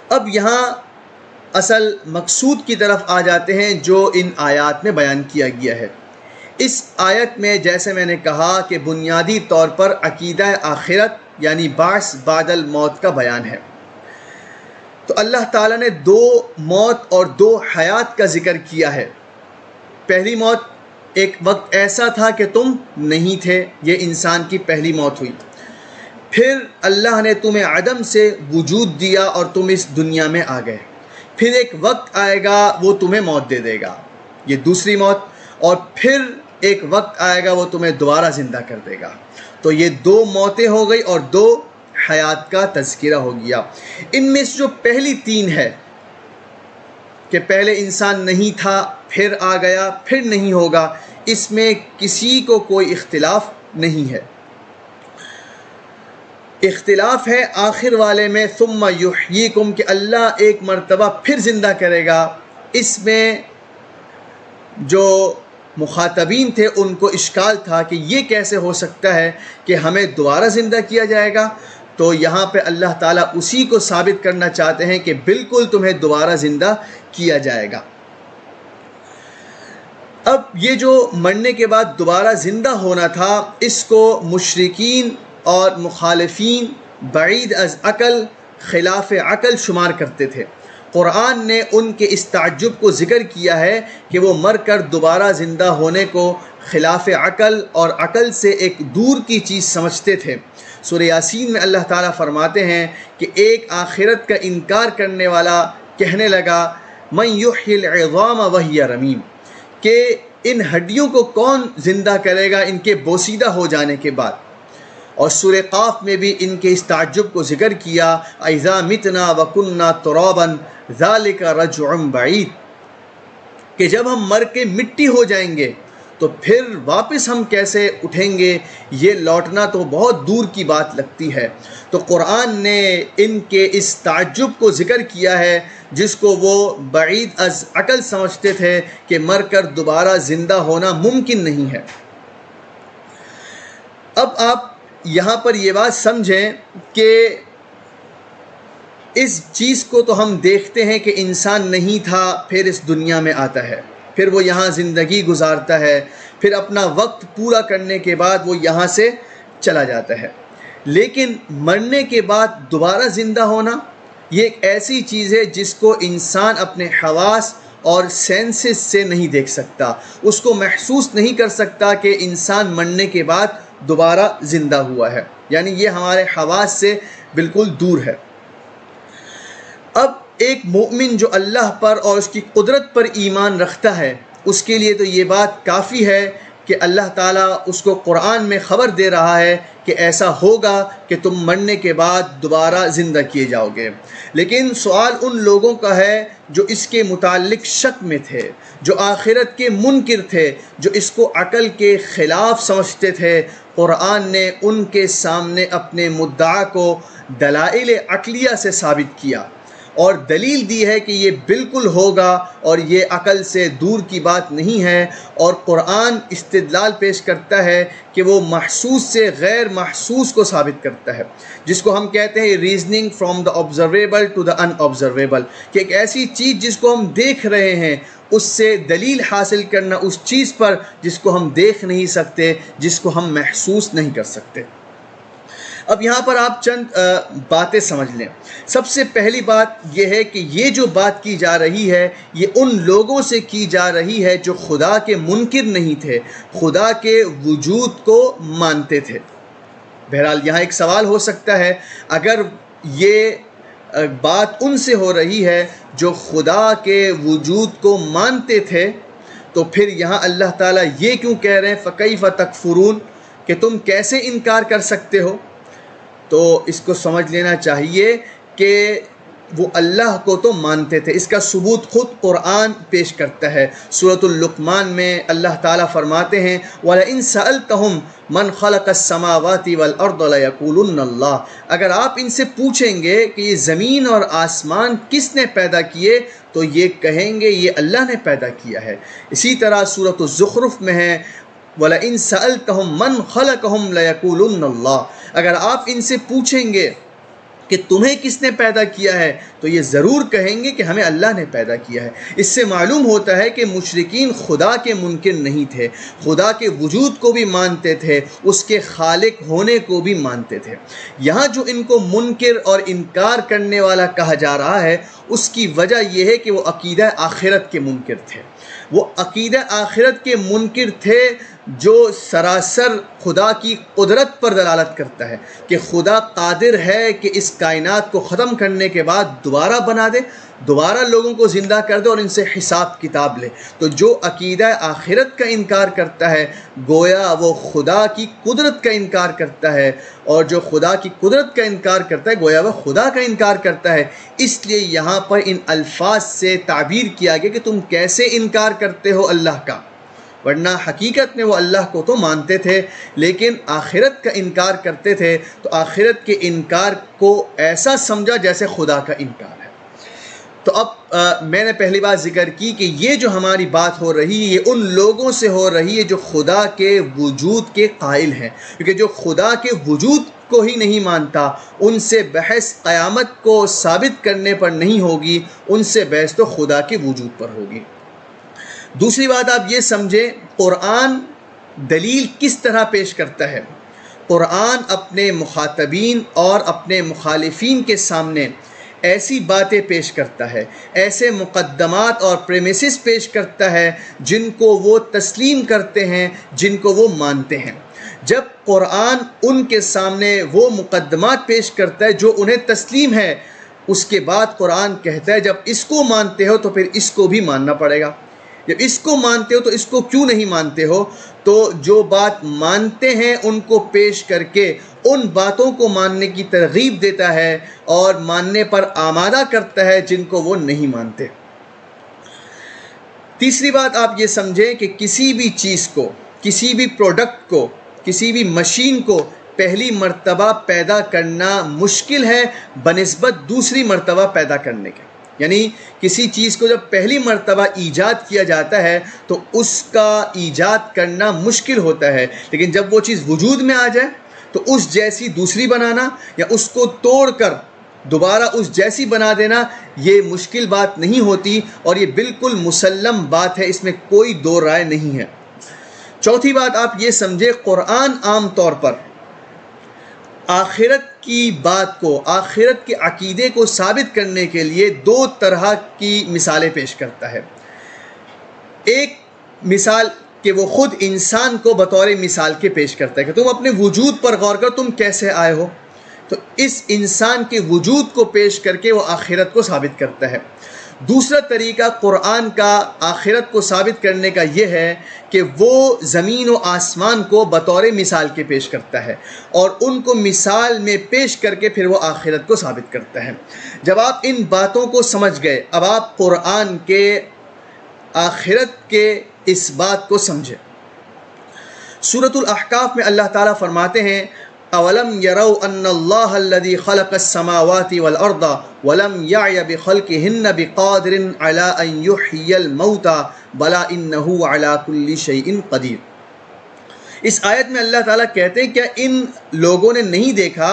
اب یہاں اصل مقصود کی طرف آ جاتے ہیں جو ان آیات میں بیان کیا گیا ہے۔ اس آیت میں جیسے میں نے کہا کہ بنیادی طور پر عقیدہ آخرت یعنی بعث بعد الموت کا بیان ہے۔ تو اللہ تعالیٰ نے 2 موت اور 2 حیات کا ذکر کیا ہے۔ پہلی موت ایک وقت ایسا تھا کہ تم نہیں تھے، یہ انسان کی پہلی موت ہوئی۔ پھر اللہ نے تمہیں عدم سے وجود دیا اور تم اس دنیا میں آ گئے۔ پھر ایک وقت آئے گا وہ تمہیں موت دے دے گا، یہ دوسری موت، اور پھر ایک وقت آئے گا وہ تمہیں دوبارہ زندہ کر دے گا۔ تو یہ 2 موتیں ہو گئی اور 2 حیات کا تذکرہ ہو گیا۔ ان میں سے جو پہلی 3 ہے کہ پہلے انسان نہیں تھا، پھر آ گیا، پھر نہیں ہوگا، اس میں کسی کو کوئی اختلاف نہیں ہے۔ اختلاف ہے آخر والے میں ثم یحییکم کہ اللہ ایک مرتبہ پھر زندہ کرے گا۔ اس میں جو مخاطبین تھے ان کو اشکال تھا کہ یہ کیسے ہو سکتا ہے کہ ہمیں دوبارہ زندہ کیا جائے گا۔ تو یہاں پہ اللہ تعالیٰ اسی کو ثابت کرنا چاہتے ہیں کہ بالکل تمہیں دوبارہ زندہ کیا جائے گا۔ اب یہ جو مرنے کے بعد دوبارہ زندہ ہونا تھا، اس کو مشرکین اور مخالفین بعید از عقل، خلاف عقل شمار کرتے تھے۔ قرآن نے ان کے اس تعجب کو ذکر کیا ہے کہ وہ مر کر دوبارہ زندہ ہونے کو خلاف عقل اور عقل سے ایک دور کی چیز سمجھتے تھے۔ سورہ یاسین میں اللہ تعالیٰ فرماتے ہیں کہ ایک آخرت کا انکار کرنے والا کہنے لگا من یحیی العظام وہی رمیم، کہ ان ہڈیوں کو کون زندہ کرے گا ان کے بوسیدہ ہو جانے کے بعد۔ اور سورہ قاف میں بھی ان کے اس تعجب کو ذکر کیا اذا متنا وکننا ترابا ذالک رجع بعید، کہ جب ہم مر کے مٹی ہو جائیں گے تو پھر واپس ہم کیسے اٹھیں گے، یہ لوٹنا تو بہت دور کی بات لگتی ہے۔ تو قرآن نے ان کے اس تعجب کو ذکر کیا ہے جس کو وہ بعید از عقل سمجھتے تھے کہ مر کر دوبارہ زندہ ہونا ممکن نہیں ہے۔ اب آپ یہاں پر یہ بات سمجھیں کہ اس چیز کو تو ہم دیکھتے ہیں کہ انسان نہیں تھا، پھر اس دنیا میں آتا ہے، پھر وہ یہاں زندگی گزارتا ہے، پھر اپنا وقت پورا کرنے کے بعد وہ یہاں سے چلا جاتا ہے۔ لیکن مرنے کے بعد دوبارہ زندہ ہونا یہ ایک ایسی چیز ہے جس کو انسان اپنے حواس اور سینسز سے نہیں دیکھ سکتا، اس کو محسوس نہیں کر سکتا کہ انسان مرنے کے بعد دوبارہ زندہ ہوا ہے، یعنی یہ ہمارے حواس سے بالکل دور ہے۔ اب ایک مومن جو اللہ پر اور اس کی قدرت پر ایمان رکھتا ہے، اس کے لیے تو یہ بات کافی ہے کہ اللہ تعالیٰ اس کو قرآن میں خبر دے رہا ہے کہ ایسا ہوگا کہ تم مرنے کے بعد دوبارہ زندہ کیے جاؤ گے۔ لیکن سوال ان لوگوں کا ہے جو اس کے متعلق شک میں تھے، جو آخرت کے منکر تھے، جو اس کو عقل کے خلاف سمجھتے تھے۔ قرآن نے ان کے سامنے اپنے مدعا کو دلائل عقلیہ سے ثابت کیا اور دلیل دی ہے کہ یہ بالکل ہوگا اور یہ عقل سے دور کی بات نہیں ہے۔ اور قرآن استدلال پیش کرتا ہے کہ وہ محسوس سے غیر محسوس کو ثابت کرتا ہے، جس کو ہم کہتے ہیں reasoning from the observable to the unobservable, کہ ایک ایسی چیز جس کو ہم دیکھ رہے ہیں اس سے دلیل حاصل کرنا اس چیز پر جس کو ہم دیکھ نہیں سکتے، جس کو ہم محسوس نہیں کر سکتے۔ اب یہاں پر آپ چند باتیں سمجھ لیں۔ سب سے پہلی بات یہ ہے کہ یہ جو بات کی جا رہی ہے یہ ان لوگوں سے کی جا رہی ہے جو خدا کے منکر نہیں تھے، خدا کے وجود کو مانتے تھے۔ بہرحال یہاں ایک سوال ہو سکتا ہے، اگر یہ بات ان سے ہو رہی ہے جو خدا کے وجود کو مانتے تھے تو پھر یہاں اللہ تعالیٰ یہ کیوں کہہ رہے ہیں فَكَيْفَ تَكْفُرُونَ، کہ تم کیسے انکار کر سکتے ہو؟ تو اس کو سمجھ لینا چاہیے کہ وہ اللہ کو تو مانتے تھے، اس کا ثبوت خود قرآن پیش کرتا ہے۔ سورۃ اللقمان میں اللہ تعالیٰ فرماتے ہیں وَلَئِن سَأَلْتَهُمْ مَنْ خَلَقَ السَّمَاوَاتِ وَالْأَرْضَ لَيَقُولُنَّ اللَّهُ، اگر آپ ان سے پوچھیں گے کہ یہ زمین اور آسمان کس نے پیدا کیے تو یہ کہیں گے یہ اللہ نے پیدا کیا ہے۔ اسی طرح سورۃ الزخرف میں ہے وَلَئِن سَأَلْتَهُمْ مَنْ خَلَقَهُمْ لَيَقُولُنَّ اللَّهُ، اگر آپ ان سے پوچھیں گے کہ تمہیں کس نے پیدا کیا ہے، تو یہ ضرور کہیں گے کہ ہمیں اللہ نے پیدا کیا ہے۔ اس سے معلوم ہوتا ہے کہ مشرکین خدا کے منکر نہیں تھے، خدا کے وجود کو بھی مانتے تھے، اس کے خالق ہونے کو بھی مانتے تھے۔ یہاں جو ان کو منکر اور انکار کرنے والا کہا جا رہا ہے، اس کی وجہ یہ ہے کہ وہ عقیدہ آخرت کے منکر تھے۔ وہ عقیدہ آخرت کے منکر تھے جو سراسر خدا کی قدرت پر دلالت کرتا ہے کہ خدا قادر ہے کہ اس کائنات کو ختم کرنے کے بعد دوبارہ بنا دے، دوبارہ لوگوں کو زندہ کر دے اور ان سے حساب کتاب لے۔ تو جو عقیدہ آخرت کا انکار کرتا ہے گویا وہ خدا کی قدرت کا انکار کرتا ہے، اور جو خدا کی قدرت کا انکار کرتا ہے گویا وہ خدا کا انکار کرتا ہے۔ اس لیے یہاں پر ان الفاظ سے تعبیر کیا گیا کہ تم کیسے انکار کرتے ہو اللہ کا، ورنہ حقیقت میں وہ اللہ کو تو مانتے تھے لیکن آخرت کا انکار کرتے تھے، تو آخرت کے انکار کو ایسا سمجھا جیسے خدا کا انکار ہے۔ تو اب میں نے پہلی بات ذکر کی کہ یہ جو ہماری بات ہو رہی ہے یہ ان لوگوں سے ہو رہی ہے جو خدا کے وجود کے قائل ہیں، کیونکہ جو خدا کے وجود کو ہی نہیں مانتا ان سے بحث قیامت کو ثابت کرنے پر نہیں ہوگی، ان سے بحث تو خدا کے وجود پر ہوگی۔ دوسری بات آپ یہ سمجھیں قرآن دلیل کس طرح پیش کرتا ہے۔ قرآن اپنے مخاطبین اور اپنے مخالفین کے سامنے ایسی باتیں پیش کرتا ہے، ایسے مقدمات اور پریمیسز پیش کرتا ہے جن کو وہ تسلیم کرتے ہیں، جن کو وہ مانتے ہیں۔ جب قرآن ان کے سامنے وہ مقدمات پیش کرتا ہے جو انہیں تسلیم ہے، اس کے بعد قرآن کہتا ہے جب اس کو مانتے ہو تو پھر اس کو بھی ماننا پڑے گا، جب اس کو مانتے ہو تو اس کو کیوں نہیں مانتے ہو؟ تو جو بات مانتے ہیں ان کو پیش کر کے ان باتوں کو ماننے کی ترغیب دیتا ہے اور ماننے پر آمادہ کرتا ہے جن کو وہ نہیں مانتے۔ تیسری بات آپ یہ سمجھیں کہ کسی بھی چیز کو، کسی بھی پروڈکٹ کو، کسی بھی مشین کو پہلی مرتبہ پیدا کرنا مشکل ہے بنسبت دوسری مرتبہ پیدا کرنے کے۔ یعنی کسی چیز کو جب پہلی مرتبہ ایجاد کیا جاتا ہے تو اس کا ایجاد کرنا مشکل ہوتا ہے، لیکن جب وہ چیز وجود میں آ جائے تو اس جیسی دوسری بنانا یا اس کو توڑ کر دوبارہ اس جیسی بنا دینا یہ مشکل بات نہیں ہوتی، اور یہ بالکل مسلم بات ہے، اس میں کوئی دو رائے نہیں ہے۔ چوتھی بات آپ یہ سمجھے قرآن عام طور پر آخرت کی بات کو، آخرت کے عقیدے کو ثابت کرنے کے لیے دو طرح کی مثالیں پیش کرتا ہے۔ ایک مثال کہ وہ خود انسان کو بطور مثال کے پیش کرتا ہے کہ تم اپنے وجود پر غور کرو، تم کیسے آئے ہو، تو اس انسان کے وجود کو پیش کر کے وہ آخرت کو ثابت کرتا ہے۔ دوسرا طریقہ قرآن کا آخرت کو ثابت کرنے کا یہ ہے کہ وہ زمین و آسمان کو بطور مثال کے پیش کرتا ہے اور ان کو مثال میں پیش کر کے پھر وہ آخرت کو ثابت کرتا ہے۔ جب آپ ان باتوں کو سمجھ گئے اب آپ قرآن کے آخرت کے اس بات کو سمجھیں۔ سورۃ الاحقاف میں اللہ تعالیٰ فرماتے ہیں اولم یروا ان اللہ الذی خلق السماوات والارض ولم یعی بخلقہن بقادر علی ان یحیی الموتى بلی انہ علی کل شیء قدیر۔ اس آیت میں اللہ تعالیٰ کہتے ہیں کیا ان لوگوں نے نہیں دیکھا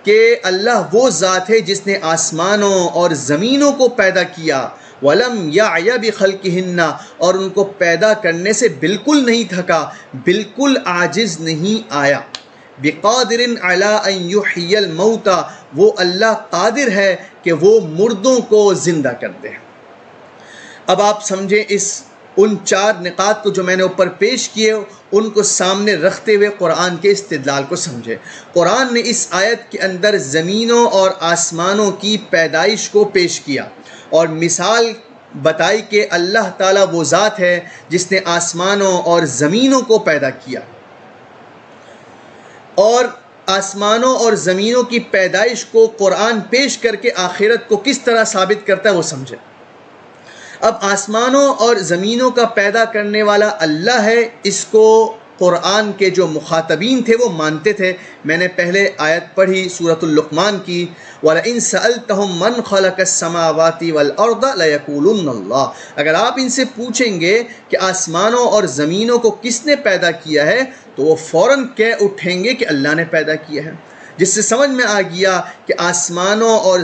کہ اللہ وہ ذات ہے جس نے آسمانوں اور زمینوں کو پیدا کیا، وَلَمْ يَعْيَ بِخَلْقِهِنَّ اور ان کو پیدا کرنے سے بالکل نہیں تھکا، بالکل عاجز نہیں آیا۔ بِقَادِرٍ عَلَىٰ أَن يُحْيِيَ الْمَوْتَى وہ اللہ قادر ہے کہ وہ مردوں کو زندہ کر دے۔ اب آپ سمجھیں ان چار نقاط کو جو میں نے اوپر پیش کیے ان کو سامنے رکھتے ہوئے قرآن کے استدلال کو سمجھے۔ قرآن نے اس آیت کے اندر زمینوں اور آسمانوں کی پیدائش کو پیش کیا اور مثال بتائی کہ اللہ تعالیٰ وہ ذات ہے جس نے آسمانوں اور زمینوں کو پیدا کیا، اور آسمانوں اور زمینوں کی پیدائش کو قرآن پیش کر کے آخرت کو کس طرح ثابت کرتا ہے وہ سمجھے۔ اب آسمانوں اور زمینوں کا پیدا کرنے والا اللہ ہے، اس کو قرآن کے جو مخاطبین تھے وہ مانتے تھے۔ میں نے پہلے آیت پڑھی سورۃ اللقمان کی وَلَئِن سَأَلْتَهُم مَّنْ خَلَقَ السَّمَاوَاتِ وَالْأَرْضَ لَيَقُولُنَّ اللَّهُ اگر آپ ان سے پوچھیں گے کہ آسمانوں اور زمینوں کو کس نے پیدا کیا ہے تو وہ فوراً کہہ اٹھیں گے کہ اللہ نے پیدا کیا ہے۔ جس سے سمجھ میں آ گیا کہ آسمانوں اور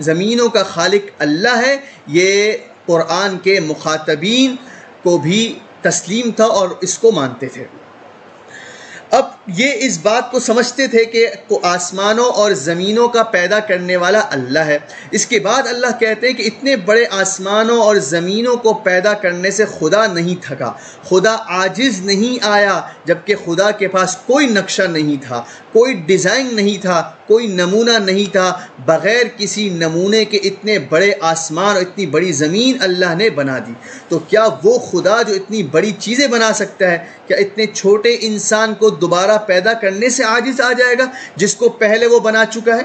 زمینوں کا خالق اللہ ہے، یہ قرآن کے مخاطبین کو بھی تسلیم تھا اور اس کو مانتے تھے۔ اب یہ اس بات کو سمجھتے تھے کہ آسمانوں اور زمینوں کا پیدا کرنے والا اللہ ہے۔ اس کے بعد اللہ کہتے ہیں کہ اتنے بڑے آسمانوں اور زمینوں کو پیدا کرنے سے خدا نہیں تھکا، خدا عاجز نہیں آیا، جبکہ خدا کے پاس کوئی نقشہ نہیں تھا، کوئی ڈیزائن نہیں تھا، کوئی نمونہ نہیں تھا۔ بغیر کسی نمونے کے اتنے بڑے آسمان اور اتنی بڑی زمین اللہ نے بنا دی۔ تو کیا وہ خدا جو اتنی بڑی چیزیں بنا سکتا ہے، کیا اتنے چھوٹے انسان کو دوبارہ پیدا کرنے سے عاجز آ جائے گا، جس کو پہلے وہ بنا چکا ہے،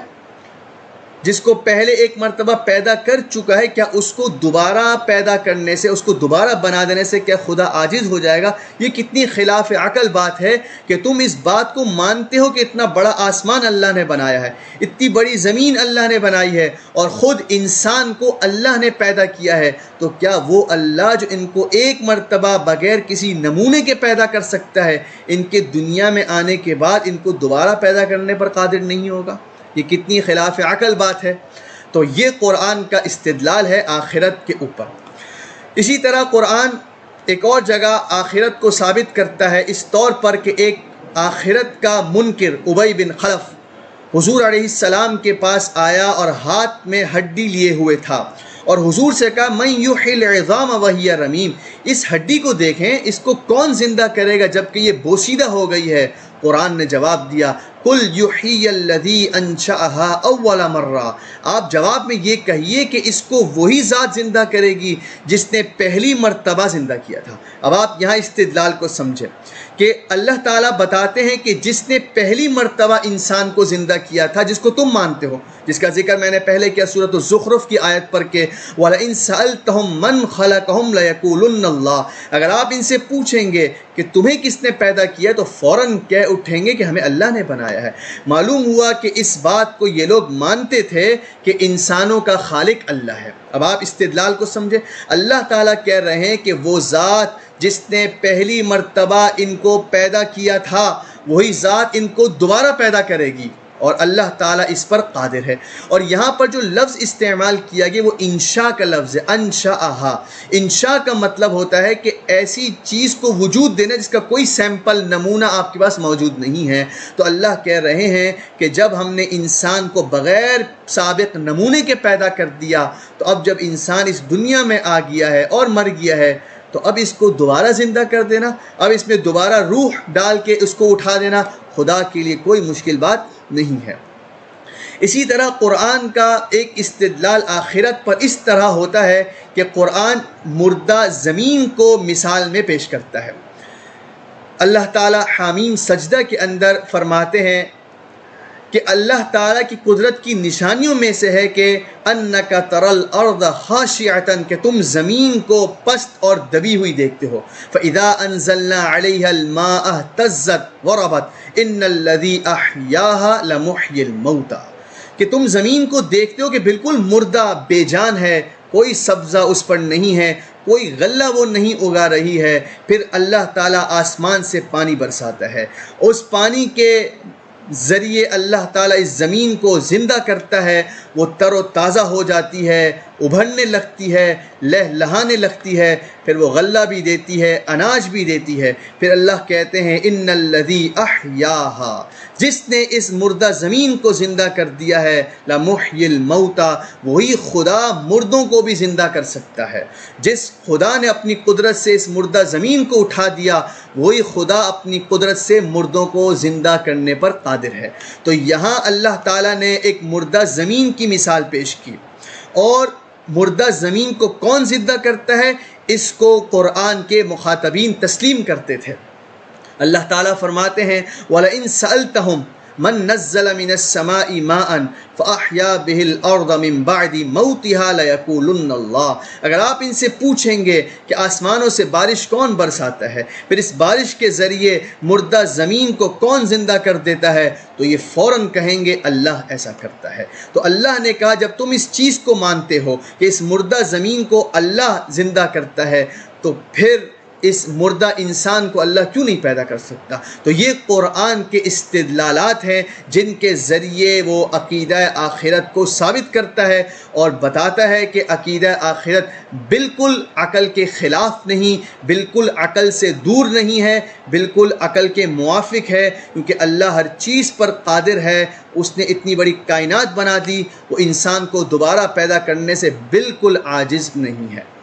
جس کو پہلے ایک مرتبہ پیدا کر چکا ہے؟ کیا اس کو دوبارہ پیدا کرنے سے، اس کو دوبارہ بنا دینے سے کیا خدا عاجز ہو جائے گا؟ یہ کتنی خلاف عقل بات ہے کہ تم اس بات کو مانتے ہو کہ اتنا بڑا آسمان اللہ نے بنایا ہے، اتنی بڑی زمین اللہ نے بنائی ہے، اور خود انسان کو اللہ نے پیدا کیا ہے۔ تو کیا وہ اللہ جو ان کو ایک مرتبہ بغیر کسی نمونے کے پیدا کر سکتا ہے، ان کے دنیا میں آنے کے بعد ان کو دوبارہ پیدا کرنے پر قادر نہیں ہوگا؟ یہ کتنی خلاف عقل بات ہے۔ تو یہ قرآن کا استدلال ہے آخرت کے اوپر۔ اسی طرح قرآن ایک اور جگہ آخرت کو ثابت کرتا ہے اس طور پر کہ ایک آخرت کا منکر ابی بن خلف حضور علیہ السلام کے پاس آیا اور ہاتھ میں ہڈی لیے ہوئے تھا، اور حضور سے کہا من یحیی العظام وہی رمیم، اس ہڈی کو دیکھیں، اس کو کون زندہ کرے گا جبکہ یہ بوسیدہ ہو گئی ہے؟ قرآن نے جواب دیا قل یحیی الذی انشأها اول مرہ، آپ جواب میں یہ کہیے کہ اس کو وہی ذات زندہ کرے گی جس نے پہلی مرتبہ زندہ کیا تھا۔ اب آپ یہاں استدلال کو سمجھیں کہ اللہ تعالیٰ بتاتے ہیں کہ جس نے پہلی مرتبہ انسان کو زندہ کیا تھا، جس کو تم مانتے ہو، جس کا ذکر میں نے پہلے کیا سورۃ الزخرف کی آیت پر کہ وَلَئِن سَأَلْتَهُم مَّن خَلَقَهُمْ لَيَقُولُنَّ اللَّهُ، اگر آپ ان سے پوچھیں گے کہ تمہیں کس نے پیدا کیا تو فوراً کہہ اٹھیں گے کہ ہمیں اللہ نے بنایا ہے۔ معلوم ہوا کہ اس بات کو یہ لوگ مانتے تھے کہ انسانوں کا خالق اللہ ہے۔ اب آپ استدلال کو سمجھیں، اللہ تعالیٰ کہہ رہے ہیں کہ وہ ذات جس نے پہلی مرتبہ ان کو پیدا کیا تھا، وہی ذات ان کو دوبارہ پیدا کرے گی، اور اللہ تعالیٰ اس پر قادر ہے۔ اور یہاں پر جو لفظ استعمال کیا گیا وہ انشاء کا لفظ ہے، انشأہا۔ انشاء کا مطلب ہوتا ہے کہ ایسی چیز کو وجود دینا جس کا کوئی سیمپل نمونہ آپ کے پاس موجود نہیں ہے۔ تو اللہ کہہ رہے ہیں کہ جب ہم نے انسان کو بغیر سابق نمونے کے پیدا کر دیا، تو اب جب انسان اس دنیا میں آ گیا ہے اور مر گیا ہے، تو اب اس کو دوبارہ زندہ کر دینا، اب اس میں دوبارہ روح ڈال کے اس کو اٹھا دینا، خدا کے لیے کوئی مشکل بات نہیں ہے۔ اسی طرح قرآن کا ایک استدلال آخرت پر اس طرح ہوتا ہے کہ قرآن مردہ زمین کو مثال میں پیش کرتا ہے۔ اللہ تعالیٰ حامیم سجدہ کے اندر فرماتے ہیں کہ اللہ تعالیٰ کی قدرت کی نشانیوں میں سے ہے کہ انک تری الارض خاشعۃ، کہ تم زمین کو پست اور دبی ہوئی دیکھتے ہو، فاذا انزلنا علیہا الماء اہتزت وربت ان الذی احیاها لمحیی الموتى، کہ تم زمین کو دیکھتے ہو کہ بالکل مردہ بے جان ہے، کوئی سبزہ اس پر نہیں ہے، کوئی غلہ وہ نہیں اگا رہی ہے، پھر اللہ تعالیٰ آسمان سے پانی برساتا ہے، اس پانی کے ذریعے اللہ تعالیٰ اس زمین کو زندہ کرتا ہے، وہ تر و تازہ ہو جاتی ہے، ابھرنے لگتی ہے، لہلہانے لگتی ہے، پھر وہ غلہ بھی دیتی ہے، اناج بھی دیتی ہے۔ پھر اللہ کہتے ہیں ان الذی احیاہا، جس نے اس مردہ زمین کو زندہ کر دیا ہے، لمحیی الموتى، وہی خدا مردوں کو بھی زندہ کر سکتا ہے۔ جس خدا نے اپنی قدرت سے اس مردہ زمین کو اٹھا دیا، وہی خدا اپنی قدرت سے مردوں کو زندہ کرنے پر قادر ہے۔ تو یہاں اللہ تعالیٰ نے ایک مردہ زمین کی مثال پیش کی، اور مردہ زمین کو کون زندہ کرتا ہے اس کو قرآن کے مخاطبین تسلیم کرتے تھے۔ اللہ تعالیٰ فرماتے ہیں وَلَئِن سَأَلْتَهُمْ من نزل من السماء ماء فاحیا به الارض من بعد موتها ليقولن اللہ، اگر آپ ان سے پوچھیں گے کہ آسمانوں سے بارش کون برساتا ہے، پھر اس بارش کے ذریعے مردہ زمین کو کون زندہ کر دیتا ہے، تو یہ فوراً کہیں گے اللہ ایسا کرتا ہے۔ تو اللہ نے کہا جب تم اس چیز کو مانتے ہو کہ اس مردہ زمین کو اللہ زندہ کرتا ہے، تو پھر اس مردہ انسان کو اللہ کیوں نہیں پیدا کر سکتا؟ تو یہ قرآن کے استدلالات ہیں جن کے ذریعے وہ عقیدہ آخرت کو ثابت کرتا ہے اور بتاتا ہے کہ عقیدہ آخرت بالکل عقل کے خلاف نہیں، بالکل عقل سے دور نہیں ہے، بالکل عقل کے موافق ہے، کیونکہ اللہ ہر چیز پر قادر ہے۔ اس نے اتنی بڑی کائنات بنا دی، وہ انسان کو دوبارہ پیدا کرنے سے بالکل عاجز نہیں ہے۔